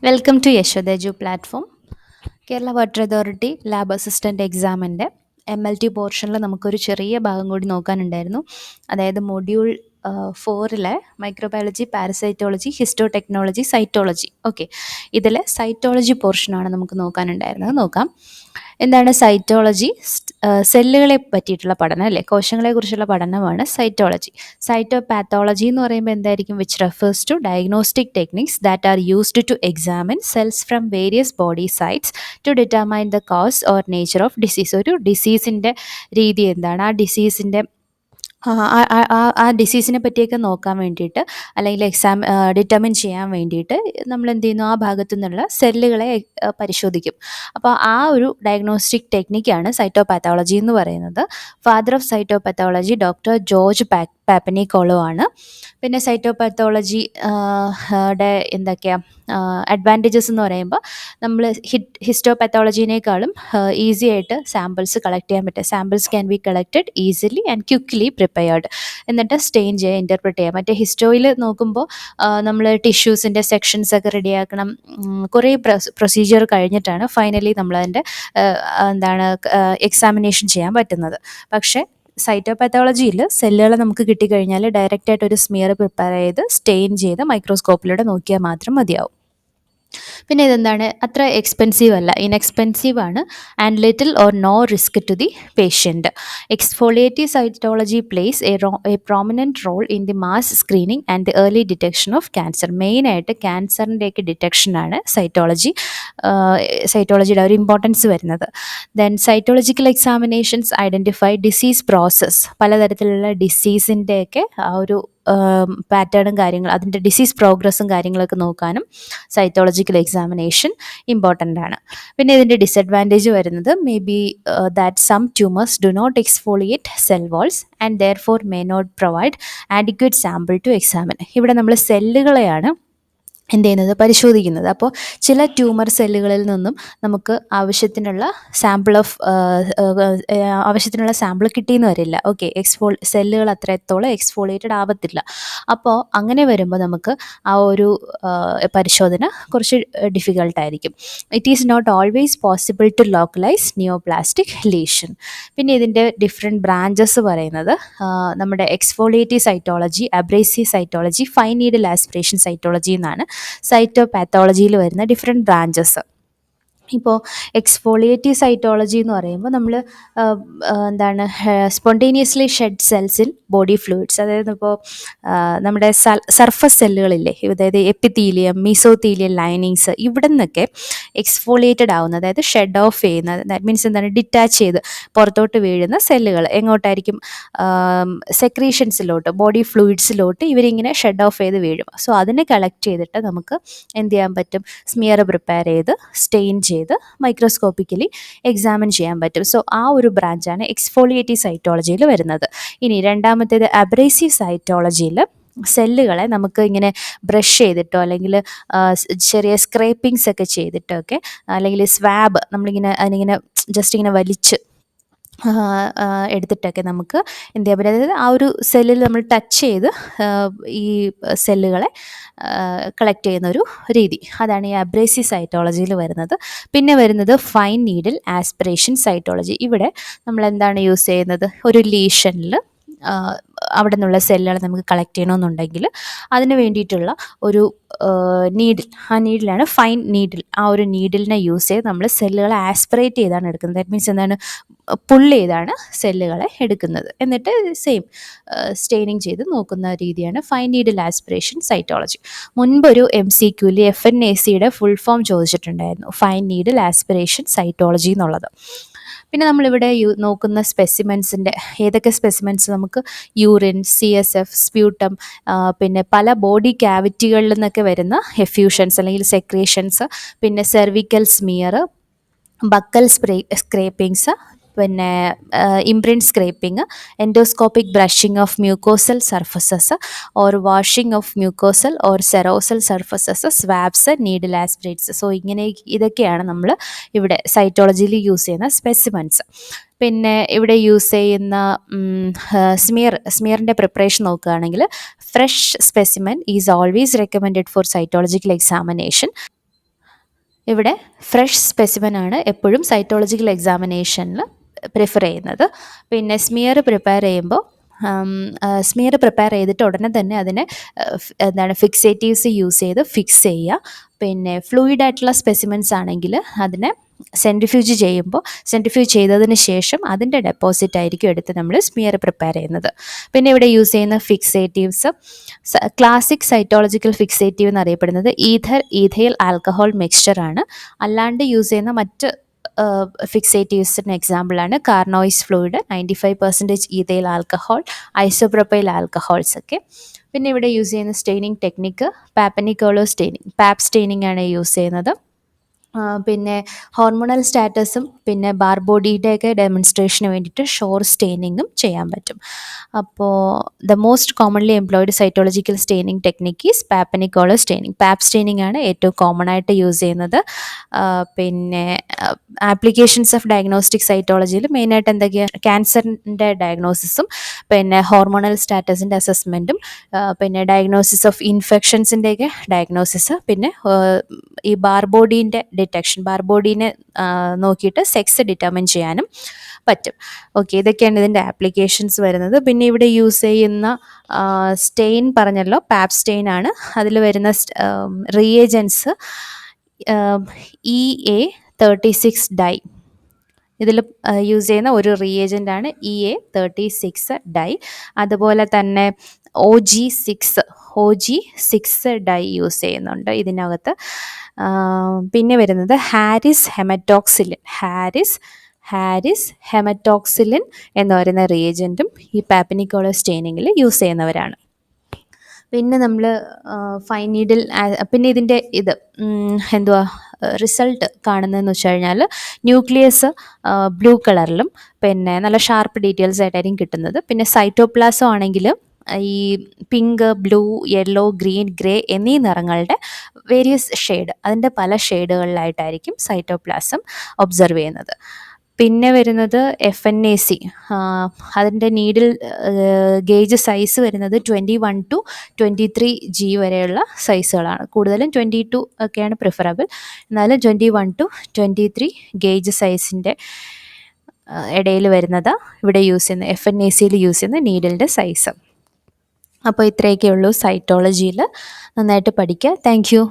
Welcome to യശോദേജു platform. Kerala water authority lab assistant എക്സാമിൻ്റെ MLT പോർഷനിൽ നമുക്കൊരു ചെറിയ ഭാഗം കൂടി നോക്കാനുണ്ടായിരുന്നു. അതായത് module 4 microbiology, parasitology, histotechnology, cytology. Okay, ഇതിലെ സൈറ്റോളജി പോർഷനാണ് നമുക്ക് നോക്കാനുണ്ടായിരുന്നത്. നോക്കാം. എന്താണ് സൈറ്റോളജി? സെല്ലുകളെ പറ്റിയിട്ടുള്ള പഠനം അല്ലേ, കോശങ്ങളെ കുറിച്ചുള്ള പഠനമാണ് സൈറ്റോളജി. സൈറ്റോപാത്തോളജി എന്ന് പറയുമ്പോൾ എന്തായിരിക്കും? Which refers to diagnostic techniques that are used to examine cells from various body sites to determine the cause or nature of disease. ഒരു ഡിസീസിൻ്റെ രീതി എന്താണ്, ആ ഡിസീസിൻ്റെ ആ ഡിസീസിനെ പറ്റിയൊക്കെ നോക്കാൻ വേണ്ടിയിട്ട്, അല്ലെങ്കിൽ ഡിറ്റർമിൻ ചെയ്യാൻ വേണ്ടിയിട്ട് നമ്മൾ എന്ത് ചെയ്യുന്നു, ആ ഭാഗത്തു നിന്നുള്ള സെല്ലുകളെ പരിശോധിക്കും. അപ്പോൾ ആ ഒരു ഡയഗ്നോസ്റ്റിക് ടെക്നിക്കാണ് സൈറ്റോപാത്തോളജി എന്ന് പറയുന്നത്. ഫാദർ ഓഫ് സൈറ്റോപാത്തോളജി ഡോക്ടർ ജോർജ് പാപ്പനിക്കോളോ ആണ്. പിന്നെ സൈറ്റോപാത്തോളജി എന്തൊക്കെയാണ് അഡ്വാൻറ്റേജസ് എന്ന് പറയുമ്പോൾ, നമ്മൾ ഹിസ്റ്റോപാത്തോളജിനേക്കാളും ഈസി ആയിട്ട് സാമ്പിൾസ് കളക്ട് ചെയ്യാൻ പറ്റും. Samples can be collected easily and quickly prepared. എന്നിട്ട് സ്റ്റെയിൻ ചെയ്യുക, ഇൻ്റർപ്രറ്റ് ചെയ്യുക. മറ്റേ ഹിസ്റ്റോയിൽ നോക്കുമ്പോൾ നമ്മൾ ടിഷ്യൂസിൻ്റെ സെക്ഷൻസ് ഒക്കെ റെഡിയാക്കണം, കുറേ പ്രൊസീജിയർ കഴിഞ്ഞിട്ടാണ് ഫൈനലി നമ്മളതിൻ്റെ എക്സാമിനേഷൻ ചെയ്യാൻ പറ്റുന്നത്. പക്ഷേ സൈറ്റോപാത്തോളജിയിൽ സെല്ലുകൾ നമുക്ക് കിട്ടിക്കഴിഞ്ഞാൽ ഡയറക്റ്റായിട്ട് ഒരു സ്മിയർ പ്രിപ്പയർ ചെയ്ത് സ്റ്റെയിൻ ചെയ്ത് മൈക്രോസ്കോപ്പിലൂടെ നോക്കിയാൽ മാത്രം മതിയാവും. പിന്നെ ഇതെന്താണ്, അത്ര എക്സ്പെൻസീവ് അല്ല, ഇൻഎക്സ്പെൻസീവ് ആണ്, and little or no risk to the patient. Exfoliative cytology plays a prominent role in the mass screening and the early detection of cancer. മെയിനായിട്ട് ക്യാൻസറിൻ്റെയൊക്കെ ഡിറ്റക്ഷനാണ് സൈറ്റോളജിയുടെ ഒരു ഇമ്പോർട്ടൻസ് വരുന്നത്. Then cytological examinations identify disease process. പലതരത്തിലുള്ള ഡിസീസിൻ്റെയൊക്കെ ആ ഒരു പാറ്റേണും കാര്യങ്ങൾ, അതിൻ്റെ ഡിസീസ് പ്രോഗ്രസ്സും കാര്യങ്ങളൊക്കെ നോക്കാനും സൈറ്റോളജിക്കൽ എക്സാമിനേഷൻ ഇമ്പോർട്ടൻ്റ് ആണ്. പിന്നെ ഇതിൻ്റെ ഡിസഡ്വാൻറ്റേജ് വരുന്നത് may be that some tumours do not exfoliate cell walls and therefore may not provide adequate sample to examine. ഇവിടെ നമ്മൾ സെല്ലുകളെയാണ് എന്ത് ചെയ്യുന്നത്, പരിശോധിക്കുന്നത്. അപ്പോൾ ചില ട്യൂമർ സെല്ലുകളിൽ നിന്നും നമുക്ക് ആവശ്യത്തിനുള്ള സാമ്പിൾ കിട്ടിയെന്ന് വരില്ല. ഓക്കെ, സെല്ലുകൾ അത്രത്തോളം എക്സ്ഫോളിയേറ്റഡ് ആവത്തില്ല. അപ്പോൾ അങ്ങനെ വരുമ്പോൾ നമുക്ക് ആ ഒരു പരിശോധന കുറച്ച് ഡിഫിക്കൽട്ടായിരിക്കും. It is not always possible to localise neoplastic lesion. പിന്നെ ഇതിൻ്റെ ഡിഫറെൻറ്റ് ബ്രാഞ്ചസ് പറയുന്നത് നമ്മുടെ exfoliative cytology, abrasive cytology, fine needle aspiration cytology എന്നാണ് സൈറ്റോപാത്തോളജിയിൽ വരുന്ന ഡിഫറെൻറ്റ് ബ്രാഞ്ചസ്. ഇപ്പോൾ എക്സ്ഫോളിയേറ്റീവ് സൈറ്റോളജി എന്ന് പറയുമ്പോൾ നമ്മൾ spontaneously shed cells in body fluids. അതായത് ഇപ്പോൾ നമ്മുടെ സർഫസ് സെല്ലുകളില്ലേ, അതായത് എപ്പിത്തീലിയം, മീസോത്തീലിയം ലൈനിങ്സ്, ഇവിടെ നിന്നൊക്കെ എക്സ്ഫോളിയേറ്റഡ് ആവുന്ന, അതായത് ഷെഡ് ഓഫ് ചെയ്യുന്ന, ദാറ്റ് മീൻസ് എന്താണ്, ഡിറ്റാച്ച് ചെയ്ത് പുറത്തോട്ട് വീഴുന്ന സെല്ലുകൾ എങ്ങോട്ടായിരിക്കും, സെക്രീഷൻസിലോട്ട്, ബോഡി ഫ്ലൂയിഡ്സിലോട്ട് ഇവരിങ്ങനെ ഷെഡ് ഓഫ് ചെയ്ത് വീഴും. സോ അതിനെ കളക്ട് ചെയ്തിട്ട് നമുക്ക് എന്ത് ചെയ്യാൻ പറ്റും, സ്മിയർ പ്രിപ്പയർ ചെയ്ത് സ്റ്റെയിൻ ചെയ്ത് മൈക്രോസ്കോപ്പിക്കലി എക്സാമിൻ ചെയ്യാൻ പറ്റും. സോ ആ ഒരു ബ്രാഞ്ചാണ് എക്സ്ഫോളിയേറ്റീവ് സൈറ്റോളജിയിൽ വരുന്നത്. ഇനി രണ്ടാമത്തേത് അബ്രേസീവ് സൈറ്റോളജിയിൽ സെല്ലുകളെ നമുക്ക് ഇങ്ങനെ ബ്രഷ് ചെയ്തിട്ടോ, അല്ലെങ്കിൽ ചെറിയ സ്ക്രേപ്പിങ്സ് ഒക്കെ ചെയ്തിട്ടൊക്കെ, അല്ലെങ്കിൽ സ്വാബ് നമ്മളിങ്ങനെ അതിനിങ്ങനെ ജസ്റ്റ് ഇങ്ങനെ വലിച്ച് എടുത്തിട്ടൊക്കെ നമുക്ക് എന്ത് ചെയ്യാൻ പറ്റും, അതായത് ആ ഒരു സെല്ലിൽ നമ്മൾ ടച്ച് ചെയ്ത് ഈ സെല്ലുകളെ കളക്ട് ചെയ്യുന്നൊരു രീതി, അതാണ് ഈ അബ്രേസീവ് സൈറ്റോളജിയിൽ വരുന്നത്. പിന്നെ വരുന്നത് ഫൈൻ നീഡിൽ ആസ്പിറേഷൻ സൈറ്റോളജി. ഇവിടെ നമ്മൾ എന്താണ് യൂസ് ചെയ്യുന്നത്, ഒരു ലീഷനിൽ അവിടെ നിന്നുള്ള സെല്ലുകൾ നമുക്ക് കളക്ട് ചെയ്യണമെന്നുണ്ടെങ്കിൽ അതിന് വേണ്ടിയിട്ടുള്ള ഒരു നീഡിൽ, ആ നീഡിലാണ് ഫൈൻ നീഡിൽ. ആ ഒരു നീഡിലിനെ യൂസ് ചെയ്ത് നമ്മൾ സെല്ലുകളെ ആസ്പിറേറ്റ് ചെയ്താണ് എടുക്കുന്നത്. ദാറ്റ് മീൻസ് എന്താണ്, പുള്ള് ചെയ്താണ് സെല്ലുകളെ എടുക്കുന്നത്. എന്നിട്ട് സെയിം സ്റ്റെയിനിങ് ചെയ്ത് നോക്കുന്ന രീതിയാണ് ഫൈൻ നീഡിൽ ആസ്പിറേഷൻ സൈറ്റോളജി. മുൻപൊരു MCQയിൽ FNACയുടെ ഫുൾ ഫോം ചോദിച്ചിട്ടുണ്ടായിരുന്നു, ഫൈൻ നീഡിൽ ആസ്പിറേഷൻ സൈറ്റോളജി എന്നുള്ളത്. പിന്നെ നമ്മളിവിടെ നോക്കുന്ന സ്പെസിമെൻസിൻ്റെ ഏതൊക്കെ സ്പെസിമെൻസ്, നമുക്ക് യൂറിൻ, CSF, സ്പ്യൂട്ടം, പിന്നെ പല ബോഡി ക്യാവിറ്റികളിൽ നിന്നൊക്കെ വരുന്ന എഫ്യൂഷൻസ് അല്ലെങ്കിൽ സെക്രീഷൻസ്, പിന്നെ സെർവിക്കൽ സ്മിയർ, ബക്കൽ സ്ക്രേപ്പിങ്സ്, പിന്നെ imprint scraping, endoscopic brushing of mucosal surfaces or washing of mucosal or serosal surfaces, swabs, needle aspirates. So ഇതൊക്കെയാണ് നമ്മൾ ഇവിടെ സൈറ്റോളജിയിൽ യൂസ് ചെയ്യുന്ന സ്പെസിമെൻസ്. പിന്നെ ഇവിടെ യൂസ് ചെയ്യുന്ന സ്മിയറിൻ്റെ പ്രിപ്പറേഷൻ നോക്കുകയാണെങ്കിൽ, fresh specimen is always recommended four cytological examination. ഇവിടെ ഫ്രഷ് സ്പെസിമെനാണ് എപ്പോഴും സൈറ്റോളജിക്കൽ എക്സാമിനേഷനിൽ പ്രിഫർ ചെയ്യുന്നത്. പിന്നെ സ്മിയർ പ്രിപ്പയർ ചെയ്യുമ്പോൾ സ്മിയർ പ്രിപ്പയർ ചെയ്തിട്ട് ഉടനെ തന്നെ അതിനെ ഫിക്സേറ്റീവ്സ് യൂസ് ചെയ്ത് ഫിക്സ് ചെയ്യുക. പിന്നെ ഫ്ലൂയിഡ് ആയിട്ടുള്ള സ്പെസിമെൻസ് ആണെങ്കിൽ അതിനെ സെൻട്രിഫ്യൂജ് ചെയ്യുമ്പോൾ സെൻട്രിഫ്യൂജ് ചെയ്തതിന് ശേഷം അതിൻ്റെ ഡെപ്പോസിറ്റ് ആയിരിക്കും എടുത്ത് നമ്മൾ സ്മിയർ പ്രിപ്പയർ ചെയ്യുന്നത്. പിന്നെ ഇവിടെ യൂസ് ചെയ്യുന്ന ഫിക്സേറ്റീവ്സ് ക്ലാസിക് സൈറ്റോളജിക്കൽ ഫിക്സേറ്റീവ് എന്നറിയപ്പെടുന്നത് ഈഥൈൽ ആൽക്കഹോൾ മിക്സ്ചറാണ്. അല്ലാണ്ട് യൂസ് ചെയ്യുന്ന മറ്റ് ഫിക്സേറ്റീവ്സിന് എക്സാമ്പിളാണ് Carnoy's fluid, 95% ethyl alcohol, isopropyl alcohols ഒക്കെ. പിന്നെ ഇവിടെ യൂസ് ചെയ്യുന്ന staining technique Papanicolaou staining, Pap staining ആണ് യൂസ് ചെയ്യുന്നത്. പിന്നെ ഹോർമോണൽ സ്റ്റാറ്റസും പിന്നെ ബാർബോഡിയുടെയൊക്കെ ഡെമോൺസ്ട്രേഷന് വേണ്ടിയിട്ട് ഷോർ സ്റ്റെയിനിങ്ങും ചെയ്യാൻ പറ്റും. അപ്പോൾ the most commonly employed cytological staining technique is Papanicolaou staining. Pap staining ആണ് ഏറ്റവും കോമൺ ആയിട്ട് യൂസ് ചെയ്യുന്നത്. പിന്നെ ആപ്ലിക്കേഷൻസ് ഓഫ് ഡയഗ്നോസ്റ്റിക് സൈറ്റോളജിയിൽ മെയിനായിട്ട് എന്തൊക്കെയാണ്, ക്യാൻസറിൻ്റെ ഡയഗ്നോസിസും പിന്നെ ഹോർമോണൽ സ്റ്റാറ്റസിൻ്റെ അസസ്മെൻറ്റും പിന്നെ ഡയഗ്നോസിസ് ഓഫ് ഇൻഫെക്ഷൻസിൻ്റെയൊക്കെ ഡയഗ്നോസിസ്, പിന്നെ ഈ ബാർബോഡീൻ്റെ ഡിറ്റക്ഷൻ, ബാർബോഡീനെ നോക്കിയിട്ട് സെക്സ് ഡിറ്റർമിൻ ചെയ്യാനും പറ്റും. ഓക്കെ, ഇതൊക്കെയാണ് ഇതിൻ്റെ ആപ്ലിക്കേഷൻസ് വരുന്നത്. പിന്നെ ഇവിടെ യൂസ് ചെയ്യുന്ന സ്റ്റെയിൻ പറഞ്ഞല്ലോ, പാപ്പ് സ്റ്റെയിൻ ആണ്. അതിൽ വരുന്ന റിയേജൻസ് EA36 ഡൈ. ഇതിൽ യൂസ് ചെയ്യുന്ന ഒരു റിയേജൻ്റാണ് EA36 ഡൈ. അതുപോലെ തന്നെ OG6 ഡൈ യൂസ് ചെയ്യുന്നുണ്ട് ഇതിനകത്ത്. പിന്നെ വരുന്നത് ഹാരിസ് ഹെമറ്റോക്സിലിൻ എന്ന് പറയുന്ന റിയേജൻറ്റും ഈ പാപ്പനിക്കോളോ സ്റ്റെയിനിങ്ങിൽ യൂസ് ചെയ്യുന്നവരാണ്. പിന്നെ നമ്മൾ ഫൈൻ നീഡിൽ, പിന്നെ ഇതിൻ്റെ റിസൾട്ട് കാണുന്നതെന്ന് വെച്ച് കഴിഞ്ഞാൽ ന്യൂക്ലിയസ് ബ്ലൂ കളറിലും പിന്നെ നല്ല ഷാർപ്പ് ഡീറ്റെയിൽസ് ആയിട്ടായിരിക്കും കിട്ടുന്നത്. പിന്നെ സൈറ്റോപ്ലാസം ആണെങ്കിൽ ഈ pink, blue, yellow, green, grey എന്നീ നിറങ്ങളുടെ വേരിയസ് ഷെയ്ഡ്, അതിൻ്റെ പല ഷെയ്ഡുകളിലായിട്ടായിരിക്കും സൈറ്റോപ്ലാസം ഒബ്സർവ് ചെയ്യുന്നത്. പിന്നെ വരുന്നത് FNAC, അതിൻ്റെ നീഡിൽ ഗേജ് സൈസ് വരുന്നത് 21 to 23 G വരെയുള്ള സൈസുകളാണ്. കൂടുതലും 22 ഒക്കെയാണ് പ്രിഫറബിൾ, എന്നാലും 21 to 23 ഗേജ് സൈസിൻ്റെ ഇടയിൽ വരുന്നത് ഇവിടെ യൂസ് ചെയ്യുന്ന FNACയിൽ യൂസ് ചെയ്യുന്ന നീഡിലിൻ്റെ സൈസ്. അപ്പോൾ ഇത്രയൊക്കെ ഉള്ളൂ സൈറ്റോളജിയിൽ. നന്നായിട്ട് പഠിക്കുക. Thank you.